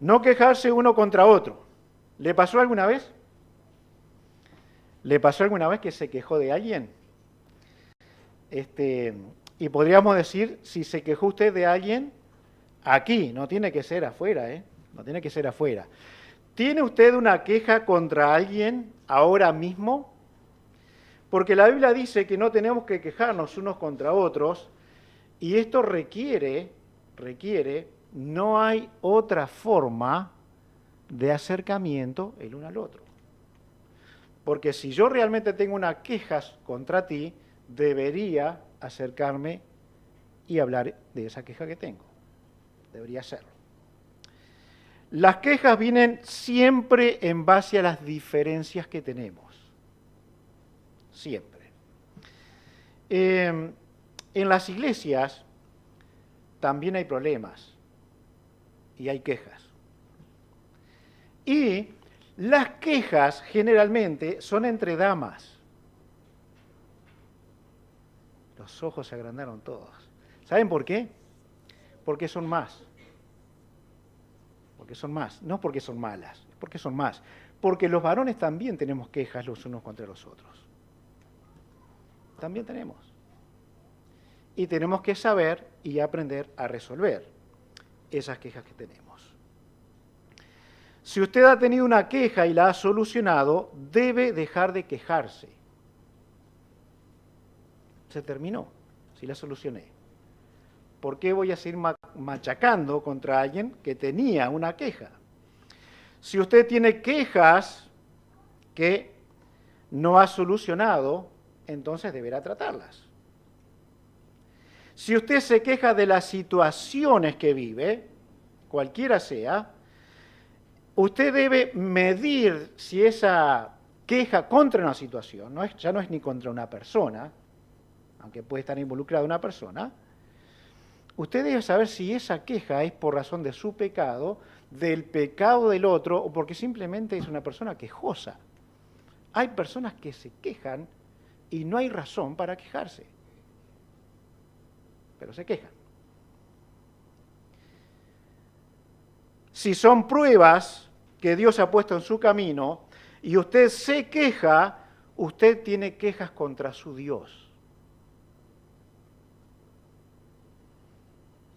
No quejarse uno contra otro. ¿Le pasó alguna vez? ¿Le pasó alguna vez que se quejó de alguien? Y podríamos decir, si se quejó usted de alguien, aquí, no tiene que ser afuera, ¿eh? No tiene que ser afuera. ¿Tiene usted una queja contra alguien ahora mismo? Porque la Biblia dice que no tenemos que quejarnos unos contra otros, y esto requiere, no hay otra forma de acercamiento el uno al otro. Porque si yo realmente tengo una queja contra ti, debería acercarme y hablar de esa queja que tengo. Debería hacerlo. Las quejas vienen siempre en base a las diferencias que tenemos. Siempre. En las iglesias también hay problemas y hay quejas. Y las quejas generalmente son entre damas. Los ojos se agrandaron todos. ¿Saben por qué? Porque son más. Porque son más. No porque son malas, porque son más. Porque los varones también tenemos quejas los unos contra los otros. También tenemos. Y tenemos que saber y aprender a resolver esas quejas que tenemos. Si usted ha tenido una queja y la ha solucionado, debe dejar de quejarse. Se terminó, si la solucioné. ¿Por qué voy a seguir machacando contra alguien que tenía una queja? Si usted tiene quejas que no ha solucionado, entonces deberá tratarlas. Si usted se queja de las situaciones que vive, cualquiera sea, usted debe medir si esa queja contra una situación, ya no es ni contra una persona, aunque puede estar involucrada una persona, usted debe saber si esa queja es por razón de su pecado, del pecado del otro, o porque simplemente es una persona quejosa. Hay personas que se quejan y no hay razón para quejarse, pero se quejan. Si son pruebas que Dios ha puesto en su camino y usted se queja, usted tiene quejas contra su Dios.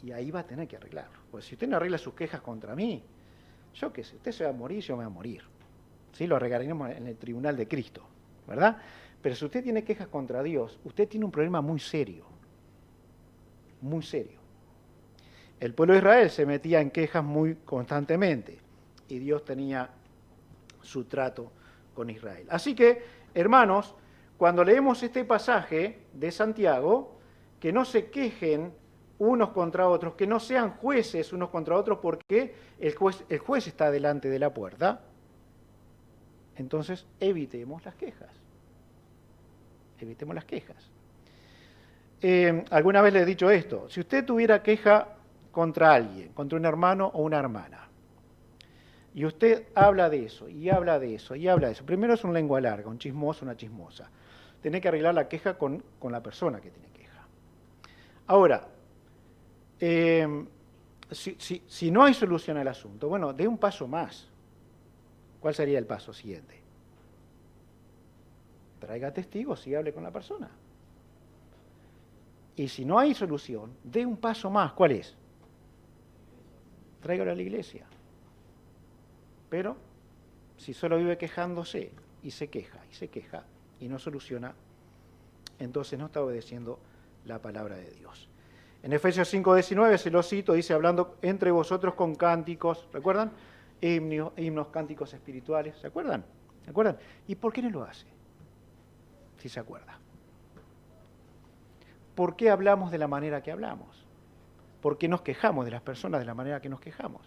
Y ahí va a tener que arreglarlo. Pues si usted no arregla sus quejas contra mí, yo qué sé, usted se va a morir, yo me voy a morir. ¿Sí? Lo arreglaremos en el tribunal de Cristo, ¿verdad? Pero si usted tiene quejas contra Dios, usted tiene un problema muy serio. Muy serio. El pueblo de Israel se metía en quejas muy constantemente y Dios tenía su trato con Israel. Así que, hermanos, cuando leemos este pasaje de Santiago, que no se quejen unos contra otros, que no sean jueces unos contra otros porque el juez está delante de la puerta, entonces evitemos las quejas. Evitemos las quejas. Alguna vez le he dicho esto, si usted tuviera queja contra alguien, contra un hermano o una hermana, y usted habla de eso, y habla de eso, y habla de eso, primero es un lengua larga, un chismoso, una chismosa. Tiene que arreglar la queja con la persona que tiene queja. Ahora, si no hay solución al asunto, bueno, dé un paso más. ¿Cuál sería el paso siguiente? Traiga testigos y hable con la persona. Y si no hay solución, dé un paso más. ¿Cuál es? Tráigalo a la iglesia. Pero si solo vive quejándose y se queja y no soluciona, entonces no está obedeciendo la palabra de Dios. En Efesios 5:19 se lo cito, dice, hablando entre vosotros con cánticos, ¿recuerdan? Himnos, cánticos espirituales, ¿se acuerdan? ¿Se acuerdan? ¿Y por qué no lo hace? Si se acuerda. ¿Por qué hablamos de la manera que hablamos? ¿Por qué nos quejamos de las personas de la manera que nos quejamos?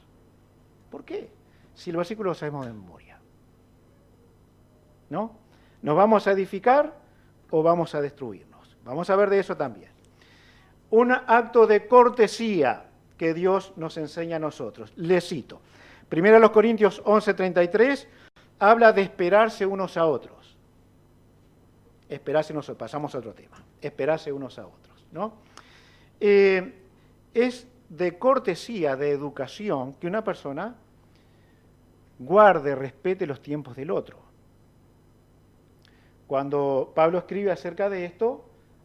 ¿Por qué? Si el versículo lo sabemos de memoria. ¿No? ¿Nos vamos a edificar o vamos a destruirnos? Vamos a ver de eso también. Un acto de cortesía que Dios nos enseña a nosotros. Le cito. 1 Corintios 11:33 habla de esperarse unos a otros. Esperarse unos a otros. Pasamos a otro tema. Esperarse unos a otros, ¿no? Es de cortesía, de educación, que una persona guarde, respete los tiempos del otro. Cuando Pablo escribe acerca de esto,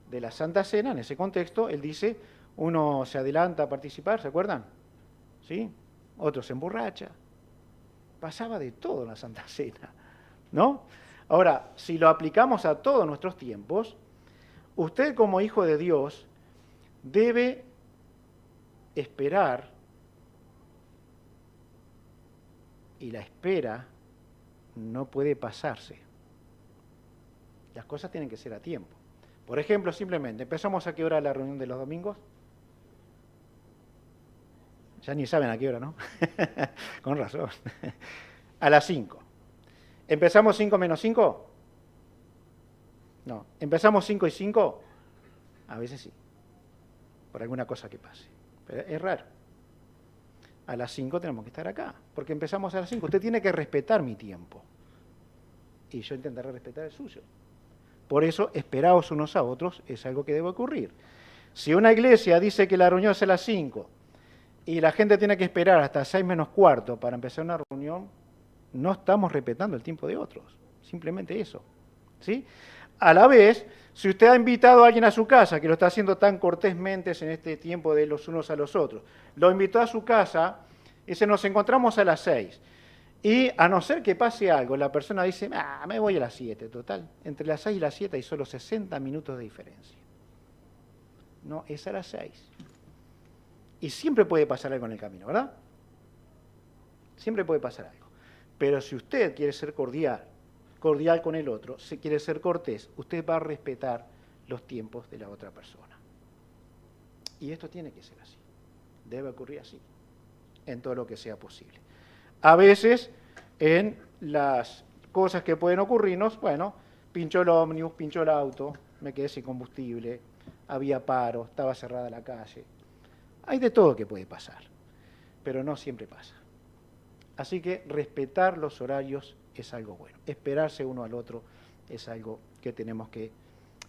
de la Santa Cena, en ese contexto, él dice, uno se adelanta a participar, ¿se acuerdan? ¿Sí? Otro se emborracha. Pasaba de todo en la Santa Cena, ¿no? Ahora, si lo aplicamos a todos nuestros tiempos, usted como hijo de Dios debe esperar, y la espera no puede pasarse. Las cosas tienen que ser a tiempo. Por ejemplo, simplemente, ¿empezamos a qué hora la reunión de los domingos? Ya ni saben a qué hora, ¿no? Con razón. A las 5. ¿Empezamos 5 menos 5? No. ¿Empezamos 5 y 5? A veces sí. Por alguna cosa que pase. Pero es raro. A las 5 tenemos que estar acá. Porque empezamos a las 5. Usted tiene que respetar mi tiempo. Y yo intentaré respetar el suyo. Por eso, esperaos unos a otros es algo que debe ocurrir. Si una iglesia dice que la reunión es a las 5 y la gente tiene que esperar hasta 6 menos cuarto para empezar una reunión, no estamos respetando el tiempo de otros. Simplemente eso. ¿Sí? A la vez, si usted ha invitado a alguien a su casa, que lo está haciendo tan cortésmente en este tiempo de los unos a los otros, lo invitó a su casa y se nos encontramos a las 6. Y a no ser que pase algo, la persona dice, me voy a las 7, total. Entre las 6 y las 7 hay solo 60 minutos de diferencia. No, es a las 6. Y siempre puede pasar algo en el camino, ¿verdad? Siempre puede pasar algo. Pero si usted quiere ser cordial con el otro, si quiere ser cortés, usted va a respetar los tiempos de la otra persona. Y esto tiene que ser así. Debe ocurrir así, en todo lo que sea posible. A veces, en las cosas que pueden ocurrirnos, bueno, pinchó el ómnibus, pinchó el auto, me quedé sin combustible, había paro, estaba cerrada la calle. Hay de todo que puede pasar, pero no siempre pasa. Así que respetar los horarios es algo bueno. Esperarse uno al otro es algo que tenemos que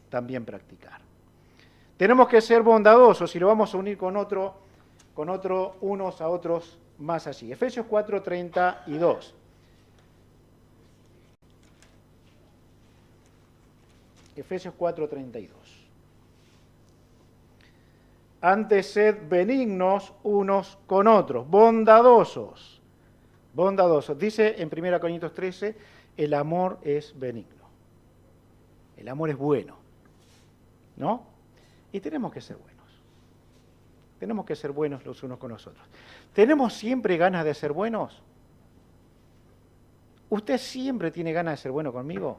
también practicar. Tenemos que ser bondadosos y lo vamos a unir con otro unos a otros más allí. Efesios 4:32. Efesios 4:32. Antes sed benignos unos con otros, bondadosos. Bondadosos. Dice en 1 Corintios 13, el amor es benigno. El amor es bueno. ¿No? Y tenemos que ser buenos. Tenemos que ser buenos los unos con los otros. ¿Tenemos siempre ganas de ser buenos? ¿Usted siempre tiene ganas de ser bueno conmigo?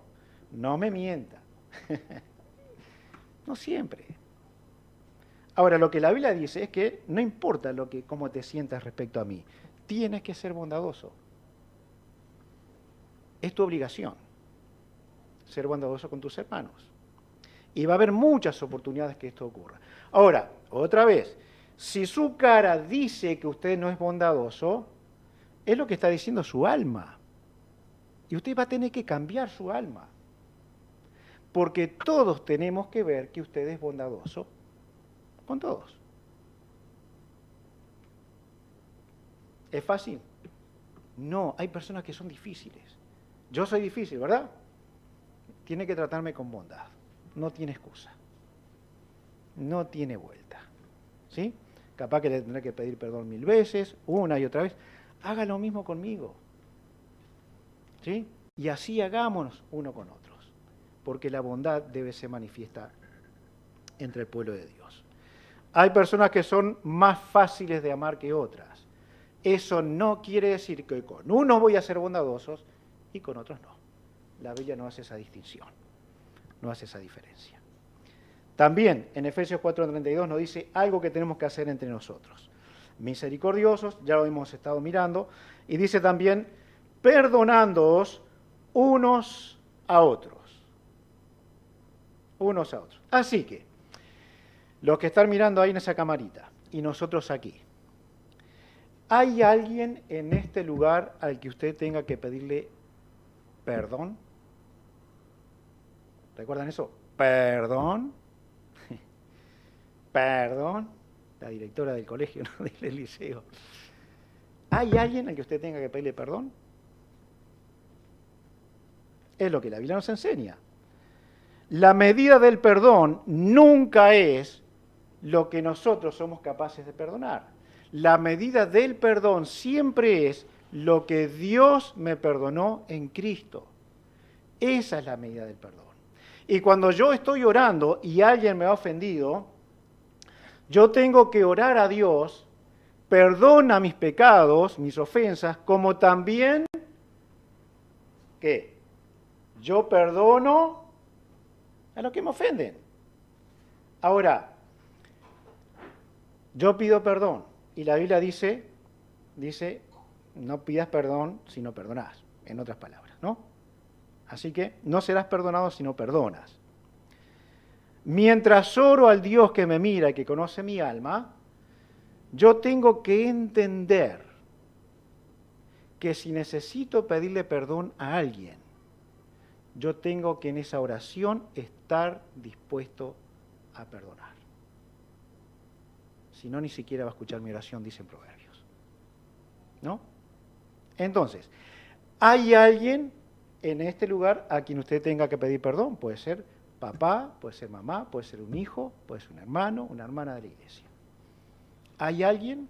No me mienta. No siempre. Ahora, lo que la Biblia dice es que no importa cómo te sientas respecto a mí, tienes que ser bondadoso. Es tu obligación ser bondadoso con tus hermanos. Y va a haber muchas oportunidades que esto ocurra. Ahora, otra vez, si su cara dice que usted no es bondadoso, es lo que está diciendo su alma. Y usted va a tener que cambiar su alma. Porque todos tenemos que ver que usted es bondadoso con todos. ¿Es fácil? No, hay personas que son difíciles. Yo soy difícil, ¿verdad? Tiene que tratarme con bondad. No tiene excusa. No tiene vuelta. ¿Sí? Capaz que le tendré que pedir perdón 1000 veces, una y otra vez. Haga lo mismo conmigo. ¿Sí? Y así hagámonos uno con otros. Porque la bondad debe ser manifiesta entre el pueblo de Dios. Hay personas que son más fáciles de amar que otras. Eso no quiere decir que con unos voy a ser bondadosos y con otros no. La Biblia no hace esa distinción, no hace esa diferencia. También en Efesios 4:32 nos dice algo que tenemos que hacer entre nosotros. Misericordiosos, ya lo hemos estado mirando, y dice también, perdonándoos unos a otros. Unos a otros. Así que, los que están mirando ahí en esa camarita, y nosotros aquí, ¿hay alguien en este lugar al que usted tenga que pedirle perdón? ¿Recuerdan eso? Perdón. Perdón. La directora del colegio, ¿no? Del liceo. ¿Hay alguien al que usted tenga que pedirle perdón? Es lo que la Biblia nos enseña. La medida del perdón nunca es lo que nosotros somos capaces de perdonar. La medida del perdón siempre es lo que Dios me perdonó en Cristo. Esa es la medida del perdón. Y cuando yo estoy orando y alguien me ha ofendido, yo tengo que orar a Dios, perdona mis pecados, mis ofensas, como también, ¿qué? Yo perdono a los que me ofenden. Ahora, yo pido perdón y la Biblia dice, no pidas perdón si no perdonás, en otras palabras, ¿no? Así que no serás perdonado si no perdonas. Mientras oro al Dios que me mira y que conoce mi alma, yo tengo que entender que si necesito pedirle perdón a alguien, yo tengo que en esa oración estar dispuesto a perdonar. Si no, ni siquiera va a escuchar mi oración, dicen Proverbios. ¿No? Entonces, ¿hay alguien en este lugar a quien usted tenga que pedir perdón? Puede ser papá, puede ser mamá, puede ser un hijo, puede ser un hermano, una hermana de la iglesia. ¿Hay alguien?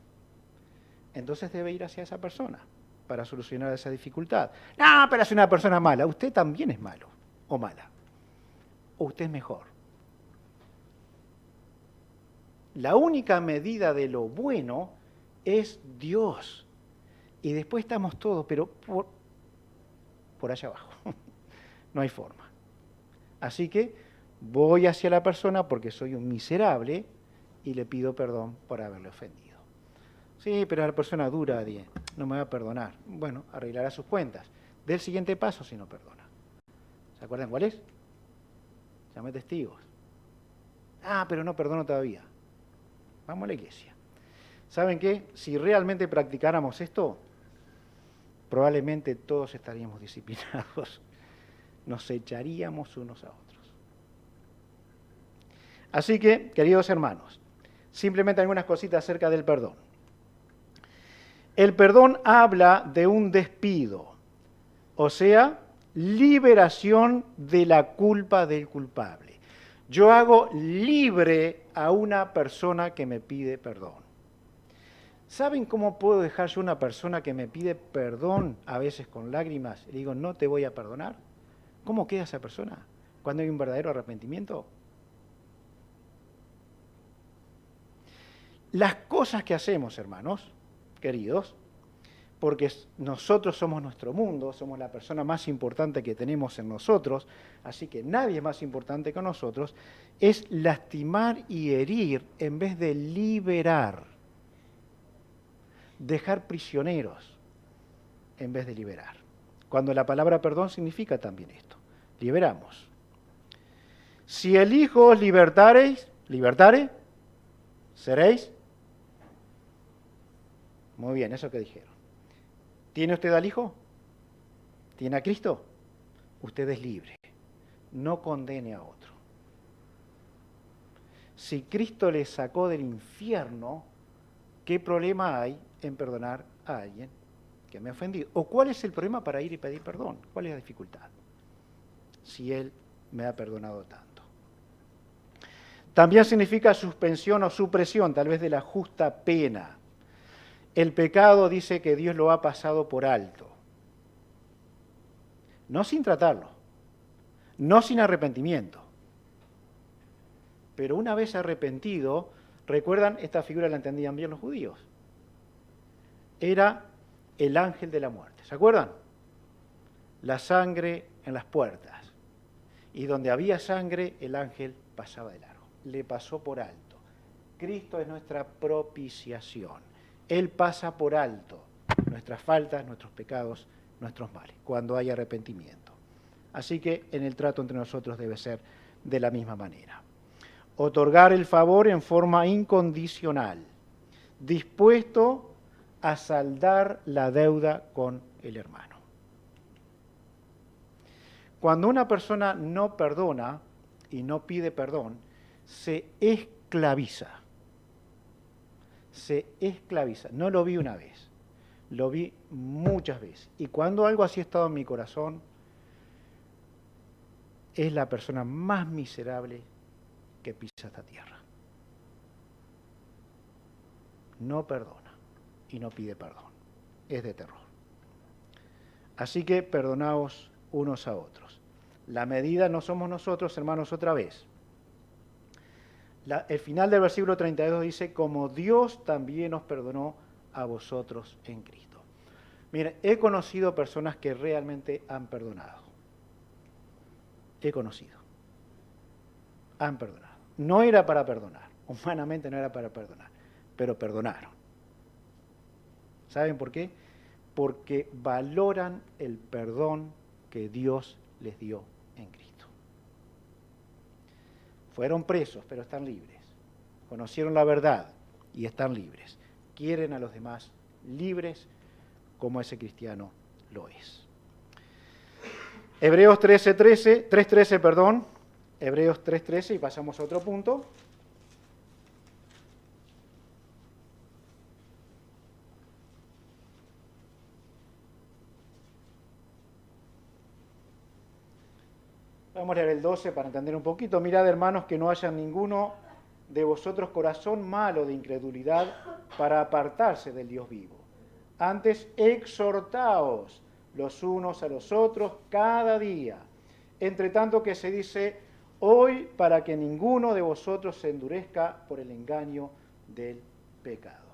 Entonces debe ir hacia esa persona para solucionar esa dificultad. No, pero es una persona mala. Usted también es malo o mala. O usted es mejor. La única medida de lo bueno es Dios. Y después estamos todos, pero por allá abajo. No hay forma. Así que voy hacia la persona porque soy un miserable y le pido perdón por haberle ofendido. Sí, pero la persona dura, no me va a perdonar. Bueno, arreglará sus cuentas. Del siguiente paso si no perdona. ¿Se acuerdan cuál es? Llame testigos. Ah, pero no perdono todavía. Vamos a la iglesia. ¿Saben qué? Si realmente practicáramos esto, probablemente todos estaríamos disciplinados. Nos echaríamos unos a otros. Así que, queridos hermanos, simplemente algunas cositas acerca del perdón. El perdón habla de un despido, o sea, liberación de la culpa del culpable. Yo hago libre a una persona que me pide perdón. ¿Saben cómo puedo dejar yo a una persona que me pide perdón, a veces con lágrimas, y le digo, no te voy a perdonar? ¿Cómo queda esa persona cuando hay un verdadero arrepentimiento? Las cosas que hacemos, hermanos, queridos, porque nosotros somos nuestro mundo, somos la persona más importante que tenemos en nosotros, así que nadie es más importante que nosotros, es lastimar y herir en vez de liberar, dejar prisioneros en vez de liberar. Cuando la palabra perdón significa también esto, liberamos. Si el Hijo os libertare, seréis. Muy bien, eso que dijeron. ¿Tiene usted al Hijo? ¿Tiene a Cristo? Usted es libre. No condene a otro. Si Cristo le sacó del infierno, ¿qué problema hay en perdonar a alguien que me ha ofendido? ¿O cuál es el problema para ir y pedir perdón? ¿Cuál es la dificultad? Si Él me ha perdonado tanto. También significa suspensión o supresión, tal vez de la justa pena. El pecado dice que Dios lo ha pasado por alto. No sin tratarlo, no sin arrepentimiento. Pero una vez arrepentido, recuerdan, esta figura la entendían bien los judíos. Era el ángel de la muerte. ¿Se acuerdan? La sangre en las puertas. Y donde había sangre, el ángel pasaba de largo. Le pasó por alto. Cristo es nuestra propiciación. Él pasa por alto nuestras faltas, nuestros pecados, nuestros males, cuando hay arrepentimiento. Así que en el trato entre nosotros debe ser de la misma manera. Otorgar el favor en forma incondicional, dispuesto a saldar la deuda con el hermano. Cuando una persona no perdona y no pide perdón, se esclaviza. Se esclaviza. No lo vi una vez, lo vi muchas veces. Y cuando algo así ha estado en mi corazón, es la persona más miserable que pisa esta tierra. No perdona y no pide perdón. Es de terror. Así que perdonaos unos a otros. La medida no somos nosotros, hermanos, otra vez. El final del versículo 32 dice, como Dios también os perdonó a vosotros en Cristo. Miren, he conocido personas que realmente han perdonado. He conocido. Han perdonado. No era para perdonar. Humanamente no era para perdonar. Pero perdonaron. ¿Saben por qué? Porque valoran el perdón que Dios les dio en Cristo. Fueron presos, pero están libres. Conocieron la verdad y están libres. Quieren a los demás libres como ese cristiano lo es. Hebreos 3.13, perdón. Hebreos 3.13 y pasamos a otro punto. Vamos a leer el 12 para entender un poquito. Mirad, hermanos, que no haya ninguno de vosotros corazón malo de incredulidad para apartarse del Dios vivo. Antes, exhortaos los unos a los otros cada día, entre tanto que se dice hoy, para que ninguno de vosotros se endurezca por el engaño del pecado.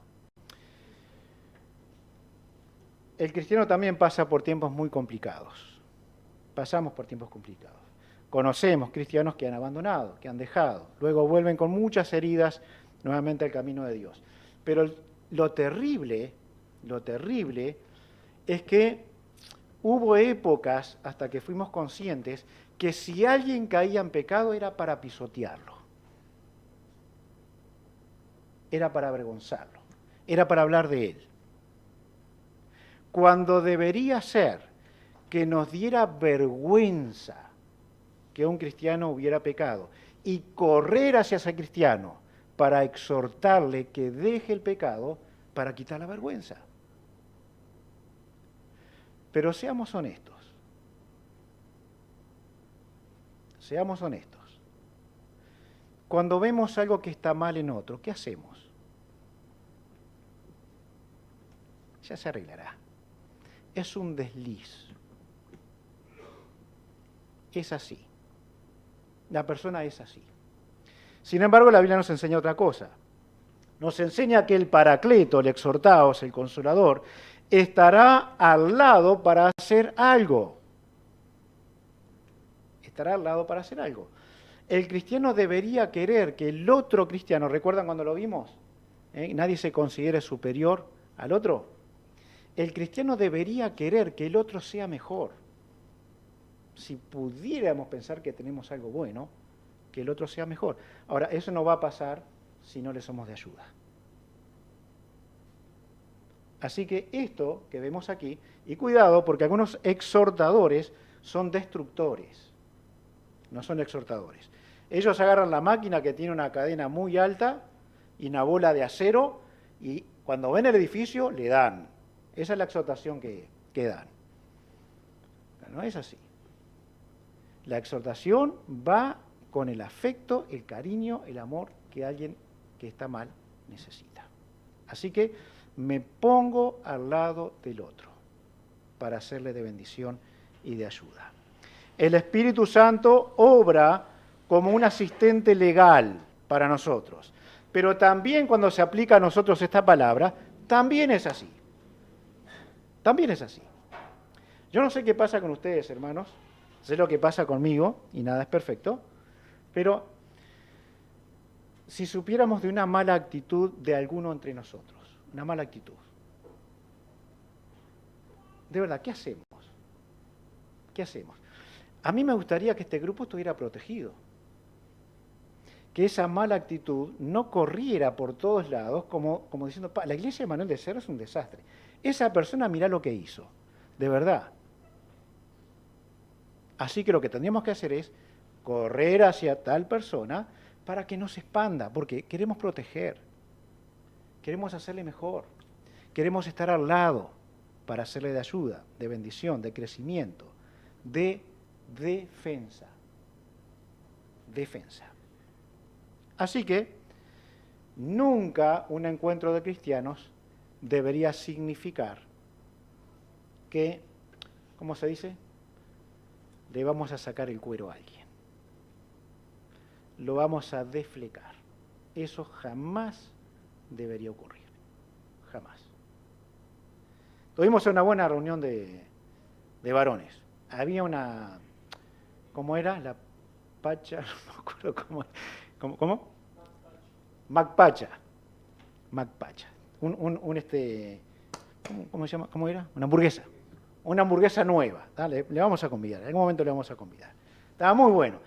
El cristiano también pasa por tiempos muy complicados. Pasamos por tiempos complicados. Conocemos cristianos que han abandonado, que han dejado, luego vuelven con muchas heridas nuevamente al camino de Dios. Pero lo terrible es que hubo épocas, hasta que fuimos conscientes, que si alguien caía en pecado era para pisotearlo, era para avergonzarlo, era para hablar de él. Cuando debería ser que nos diera vergüenza que un cristiano hubiera pecado y correr hacia ese cristiano para exhortarle que deje el pecado para quitar la vergüenza. Pero seamos honestos. Seamos honestos. Cuando vemos algo que está mal en otro, ¿qué hacemos? Ya se arreglará. Es un desliz. Es así. La persona es así. Sin embargo, la Biblia nos enseña otra cosa. Nos enseña que el Paracleto, el exhortaos, el Consolador, estará al lado para hacer algo. Estará al lado para hacer algo. El cristiano debería querer que el otro cristiano, ¿recuerdan cuando lo vimos? Nadie se considere superior al otro. El cristiano debería querer que el otro sea mejor. Si pudiéramos pensar que tenemos algo bueno, que el otro sea mejor. Ahora, eso no va a pasar si no le somos de ayuda. Así que esto que vemos aquí, y cuidado, porque algunos exhortadores son destructores, no son exhortadores. Ellos agarran la máquina que tiene una cadena muy alta y una bola de acero, y cuando ven el edificio le dan. Esa es la exhortación que dan. Pero no es así. La exhortación va con el afecto, el cariño, el amor que alguien que está mal necesita. Así que me pongo al lado del otro para hacerle de bendición y de ayuda. El Espíritu Santo obra como un asistente legal para nosotros, pero también cuando se aplica a nosotros esta palabra, también es así. También es así. Yo no sé qué pasa con ustedes, hermanos. Sé lo que pasa conmigo, y nada es perfecto, pero si supiéramos de una mala actitud de alguno entre nosotros, una mala actitud, de verdad, ¿qué hacemos? ¿Qué hacemos? A mí me gustaría que este grupo estuviera protegido, que esa mala actitud no corriera por todos lados como diciendo, la iglesia de Manuel de Cerro es un desastre. Esa persona mirá lo que hizo, de verdad. Así que lo que tendríamos que hacer es correr hacia tal persona para que no se expanda, porque queremos proteger, queremos hacerle mejor, queremos estar al lado para hacerle de ayuda, de bendición, de crecimiento, de defensa. defensa. Así que nunca un encuentro de cristianos debería significar que, ¿cómo se dice? Le vamos a sacar el cuero a alguien. Lo vamos a deflecar. Eso jamás debería ocurrir. Jamás. Tuvimos una buena reunión de varones. Había una, ¿cómo era? La Pacha, no me acuerdo ¿cómo? MacPacha. ¿Cómo se llama? ¿Cómo era? Una hamburguesa. Una hamburguesa nueva. Le vamos a convidar, en algún momento le vamos a convidar. Estaba muy bueno.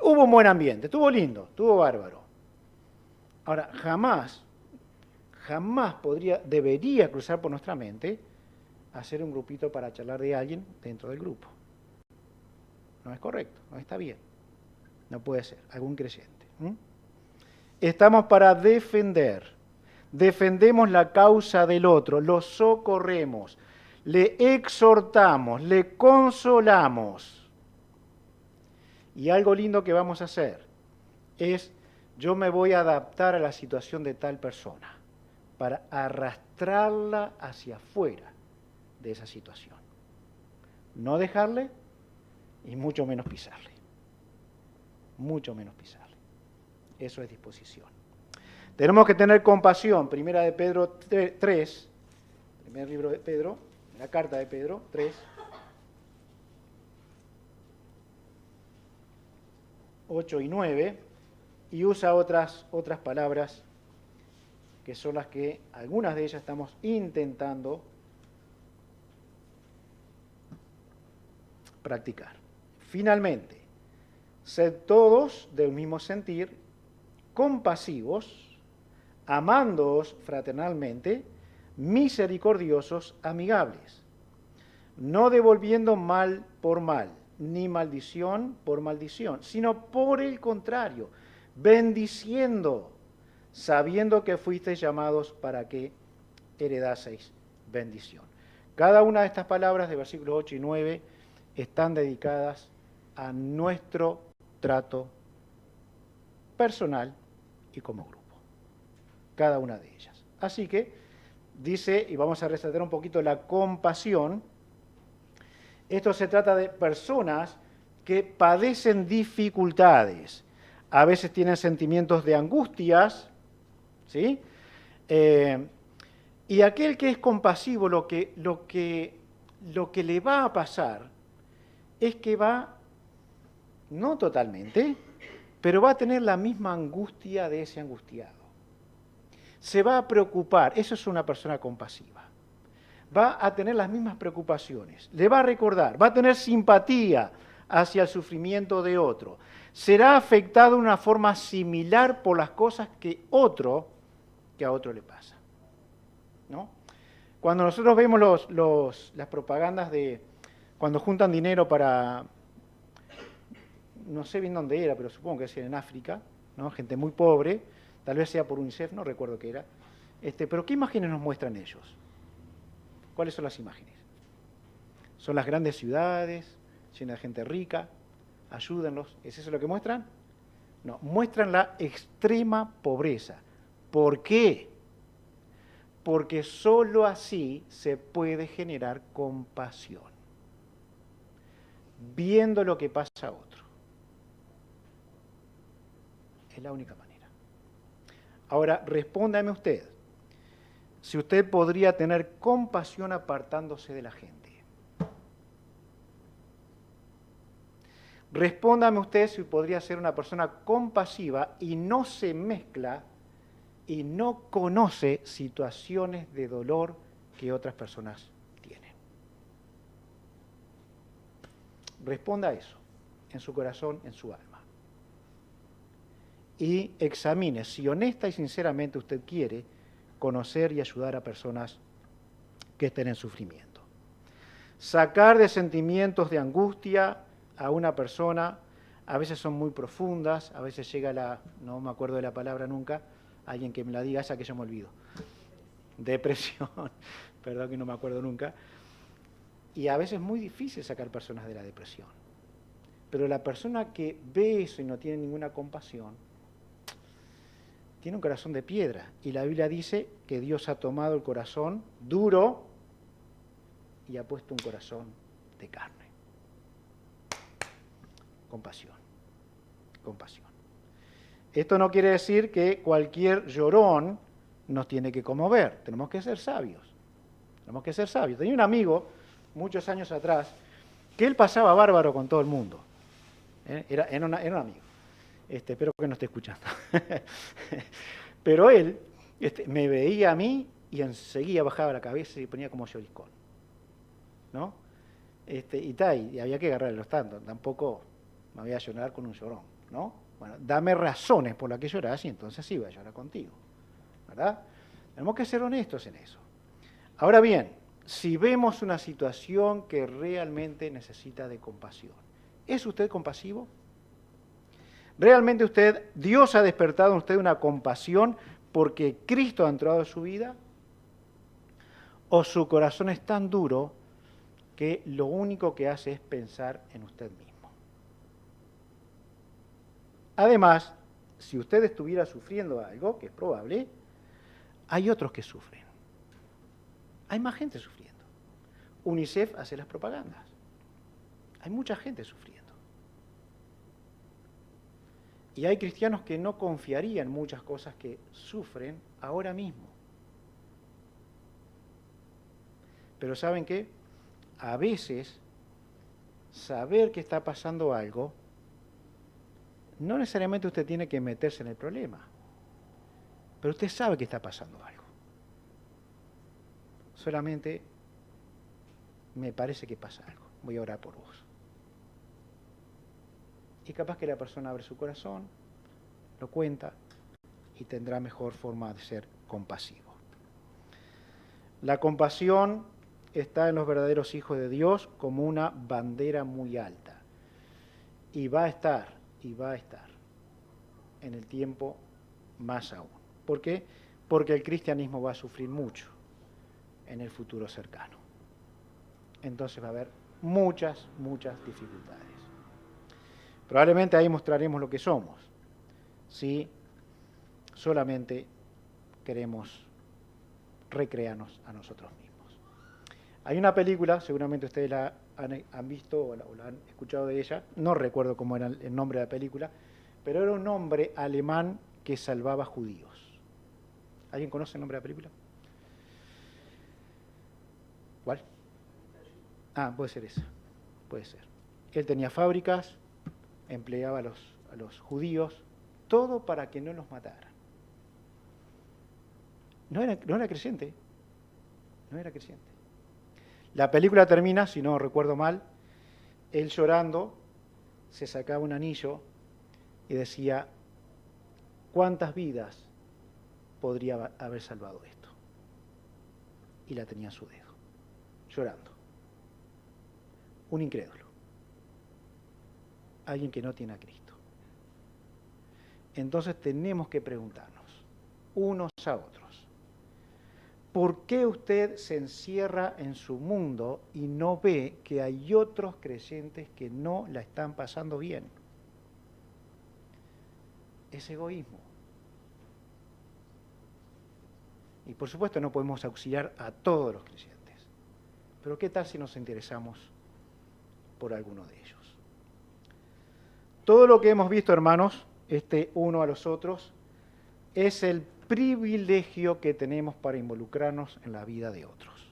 Hubo un buen ambiente, estuvo lindo, estuvo bárbaro. Ahora, jamás debería cruzar por nuestra mente hacer un grupito para charlar de alguien dentro del grupo. No es correcto, no está bien. No puede ser, algún creyente. Estamos para defender. Defendemos la causa del otro, lo socorremos, le exhortamos, le consolamos. Y algo lindo que vamos a hacer es, yo me voy a adaptar a la situación de tal persona para arrastrarla hacia afuera de esa situación. No dejarle y mucho menos pisarle. Mucho menos pisarle. Eso es disposición. Tenemos que tener compasión. Primera de Pedro 3, primer libro de Pedro, la carta de Pedro 3, 8 y 9, y usa otras palabras que son las que algunas de ellas estamos intentando practicar. Finalmente, sed todos del mismo sentir, compasivos, amándoos fraternalmente, misericordiosos, amigables, no devolviendo mal por mal, ni maldición por maldición, sino por el contrario, bendiciendo, sabiendo que fuisteis llamados para que heredaseis bendición. Cada una de estas palabras de versículos 8 y 9 están dedicadas a nuestro trato personal y como grupo. Cada una de ellas. Así que dice, y vamos a resaltar un poquito la compasión, esto se trata de personas que padecen dificultades, a veces tienen sentimientos de angustias, ¿sí? Y aquel que es compasivo, lo que le va a pasar es que va, no totalmente, pero va a tener la misma angustia de ese angustiado. Se va a preocupar, eso es una persona compasiva. Va a tener las mismas preocupaciones, le va a recordar, va a tener simpatía hacia el sufrimiento de otro. Será afectado de una forma similar por las cosas que a otro le pasa, ¿no? Cuando nosotros vemos las propagandas de cuando juntan dinero para, no sé bien dónde era, pero supongo que es en África, ¿no? Gente muy pobre, tal vez sea por UNICEF, no recuerdo qué era. Pero ¿qué imágenes nos muestran ellos? ¿Cuáles son las imágenes? Son las grandes ciudades, llenas de gente rica, ayúdenlos. ¿Es eso lo que muestran? No, muestran la extrema pobreza. ¿Por qué? Porque sólo así se puede generar compasión. Viendo lo que pasa a otro. Es la única manera. Ahora, respóndame usted. Si usted podría tener compasión apartándose de la gente. Respóndame usted si podría ser una persona compasiva y no se mezcla y no conoce situaciones de dolor que otras personas tienen. Responda a eso, en su corazón, en su alma. Y examine si honesta y sinceramente usted quiere conocer y ayudar a personas que estén en sufrimiento. Sacar de sentimientos de angustia a una persona, a veces son muy profundas, a veces llega no me acuerdo de la palabra nunca, alguien que me la diga, esa que yo me olvido. Depresión, perdón que no me acuerdo nunca. Y a veces es muy difícil sacar personas de la depresión. Pero la persona que ve eso y no tiene ninguna compasión, tiene un corazón de piedra. Y la Biblia dice que Dios ha tomado el corazón duro y ha puesto un corazón de carne. Compasión. Compasión. Esto no quiere decir que cualquier llorón nos tiene que conmover. Tenemos que ser sabios. Tenemos que ser sabios. Tenía un amigo, muchos años atrás, que él pasaba bárbaro con todo el mundo. Era un amigo. Espero que no esté escuchando. Pero él me veía a mí y enseguida bajaba la cabeza y ponía como lloriscón. ¿No? Y había que agarrarle los tantos. Tampoco me voy a llorar con un llorón, ¿no? Bueno, dame razones por las que lloras y entonces sí voy a llorar contigo. ¿Verdad? Tenemos que ser honestos en eso. Ahora bien, si vemos una situación que realmente necesita de compasión, ¿es usted compasivo? ¿Realmente Dios ha despertado en usted una compasión porque Cristo ha entrado en su vida? ¿O su corazón es tan duro que lo único que hace es pensar en usted mismo? Además, si usted estuviera sufriendo algo, que es probable, hay otros que sufren. Hay más gente sufriendo. UNICEF hace las propagandas. Hay mucha gente sufriendo. Y hay cristianos que no confiarían en muchas cosas que sufren ahora mismo. Pero ¿saben qué? A veces, saber que está pasando algo, no necesariamente usted tiene que meterse en el problema, pero usted sabe que está pasando algo. Solamente me parece que pasa algo. Voy a orar por vos. Y capaz que la persona abre su corazón, lo cuenta y tendrá mejor forma de ser compasivo. La compasión está en los verdaderos hijos de Dios como una bandera muy alta. Y va a estar en el tiempo más aún. ¿Por qué? Porque el cristianismo va a sufrir mucho en el futuro cercano. Entonces va a haber muchas dificultades. Probablemente ahí mostraremos lo que somos, si solamente queremos recrearnos a nosotros mismos. Hay una película, seguramente ustedes la han visto o la han escuchado de ella, no recuerdo cómo era el nombre de la película, pero era un hombre alemán que salvaba judíos. ¿Alguien conoce el nombre de la película? ¿Cuál? Ah, puede ser esa, puede ser. Él tenía fábricas, empleaba a los judíos, todo para que no los mataran. No era creyente, no era creyente. La película termina, si no recuerdo mal, él llorando, se sacaba un anillo y decía, ¿cuántas vidas podría haber salvado esto? Y la tenía en su dedo, llorando. Un incrédulo. Alguien que no tiene a Cristo. Entonces tenemos que preguntarnos, unos a otros, ¿por qué usted se encierra en su mundo y no ve que hay otros creyentes que no la están pasando bien? Es egoísmo. Y por supuesto no podemos auxiliar a todos los creyentes. Pero ¿qué tal si nos interesamos por alguno de ellos? Todo lo que hemos visto, hermanos, uno a los otros, es el privilegio que tenemos para involucrarnos en la vida de otros.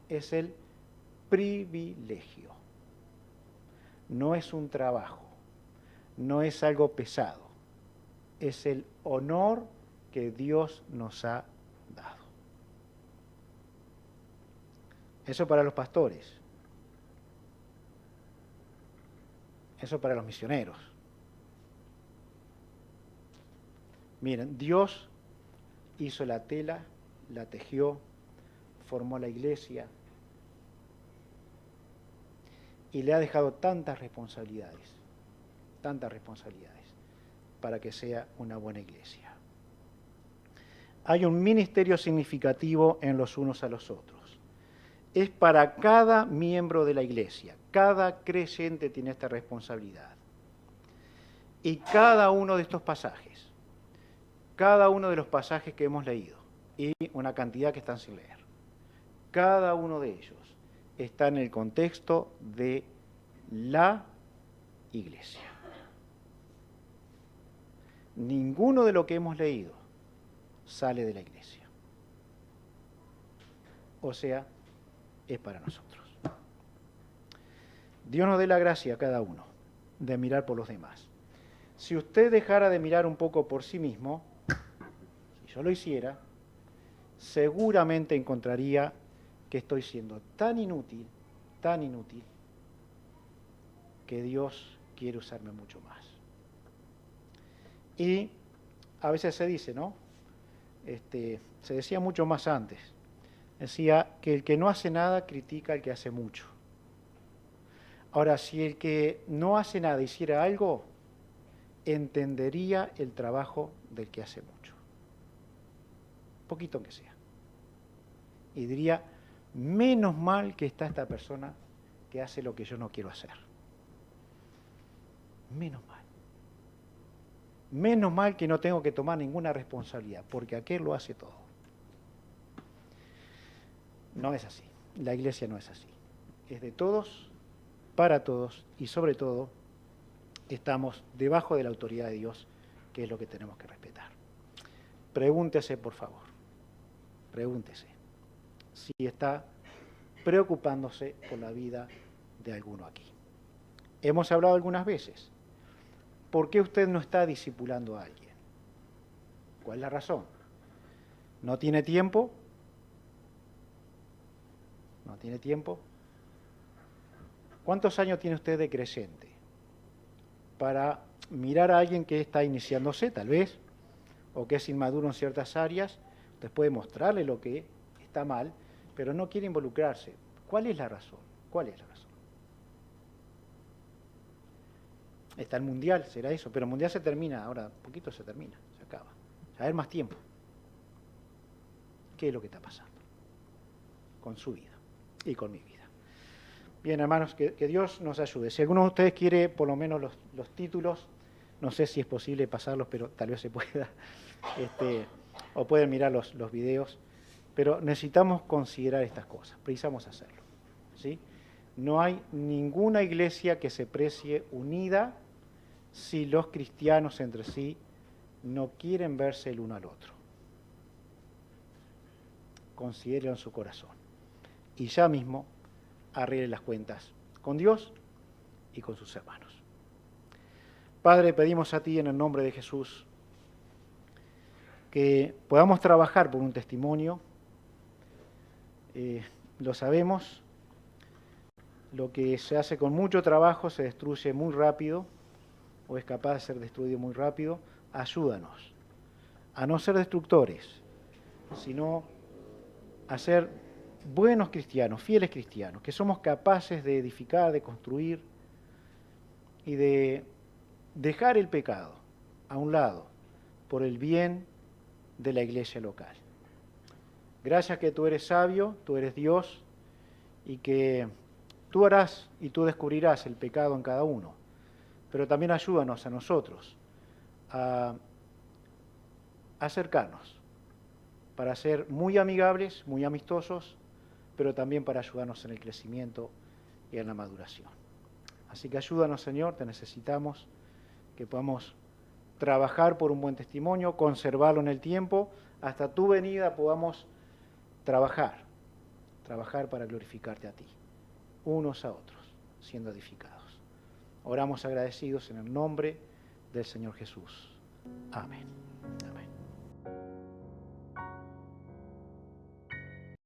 Es el privilegio. No es un trabajo, no es algo pesado, es el honor que Dios nos ha dado. Eso para los pastores, eso para los misioneros. Miren, Dios hizo la tela, la tejió, formó la iglesia y le ha dejado tantas responsabilidades para que sea una buena iglesia. Hay un ministerio significativo en los unos a los otros. Es para cada miembro de la iglesia. Cada creyente tiene esta responsabilidad. Y cada uno de estos pasajes, cada uno de los pasajes que hemos leído, y una cantidad que están sin leer, cada uno de ellos está en el contexto de la iglesia. Ninguno de lo que hemos leído sale de la iglesia. O sea, es para nosotros. Dios nos dé la gracia a cada uno de mirar por los demás. Si usted dejara de mirar un poco por sí mismo, si yo lo hiciera, seguramente encontraría que estoy siendo tan inútil, que Dios quiere usarme mucho más. Y a veces se dice, ¿no? Se decía mucho más antes. Decía que el que no hace nada critica al que hace mucho. Ahora, si el que no hace nada hiciera algo, entendería el trabajo del que hace mucho. Poquito aunque sea. Y diría, menos mal que está esta persona que hace lo que yo no quiero hacer. Menos mal. Menos mal que no tengo que tomar ninguna responsabilidad, porque aquel lo hace todo. No es así. La iglesia no es así. Es de todos, para todos, y sobre todo, estamos debajo de la autoridad de Dios, que es lo que tenemos que respetar. Pregúntese, por favor, pregúntese si está preocupándose por la vida de alguno aquí. Hemos hablado algunas veces. ¿Por qué usted no está discipulando a alguien? ¿Cuál es la razón? ¿No tiene tiempo? ¿No tiene tiempo? ¿Cuántos años tiene usted de creyente? Para mirar a alguien que está iniciándose, tal vez, o que es inmaduro en ciertas áreas, usted puede mostrarle lo que está mal, pero no quiere involucrarse. ¿Cuál es la razón? ¿Cuál es la razón? Está el mundial, será eso, pero el mundial se termina, ahora poquito se termina, se acaba. Ya va a haber más tiempo. ¿Qué es lo que está pasando con su vida y con mi vida? Bien, hermanos, que Dios nos ayude. Si alguno de ustedes quiere por lo menos los títulos, no sé si es posible pasarlos, pero tal vez se pueda, o pueden mirar los videos, pero necesitamos considerar estas cosas, precisamos hacerlo, ¿sí? No hay ninguna iglesia que se precie unida si los cristianos entre sí no quieren verse el uno al otro. Considérenlo en su corazón. Y ya mismo arreglen las cuentas con Dios y con sus hermanos. Padre, pedimos a ti en el nombre de Jesús que podamos trabajar por un testimonio. Lo sabemos, lo que se hace con mucho trabajo se destruye muy rápido o es capaz de ser destruido muy rápido. Ayúdanos a no ser destructores, sino a ser buenos cristianos, fieles cristianos, que somos capaces de edificar, de construir y de dejar el pecado a un lado por el bien de la iglesia local. Gracias que tú eres sabio, tú eres Dios y que tú harás y tú descubrirás el pecado en cada uno, pero también ayúdanos a nosotros a acercarnos para ser muy amigables, muy amistosos, pero también para ayudarnos en el crecimiento y en la maduración. Así que ayúdanos, Señor, te necesitamos, que podamos trabajar por un buen testimonio, conservarlo en el tiempo, hasta tu venida podamos trabajar para glorificarte a ti, unos a otros, siendo edificados. Oramos agradecidos en el nombre del Señor Jesús. Amén.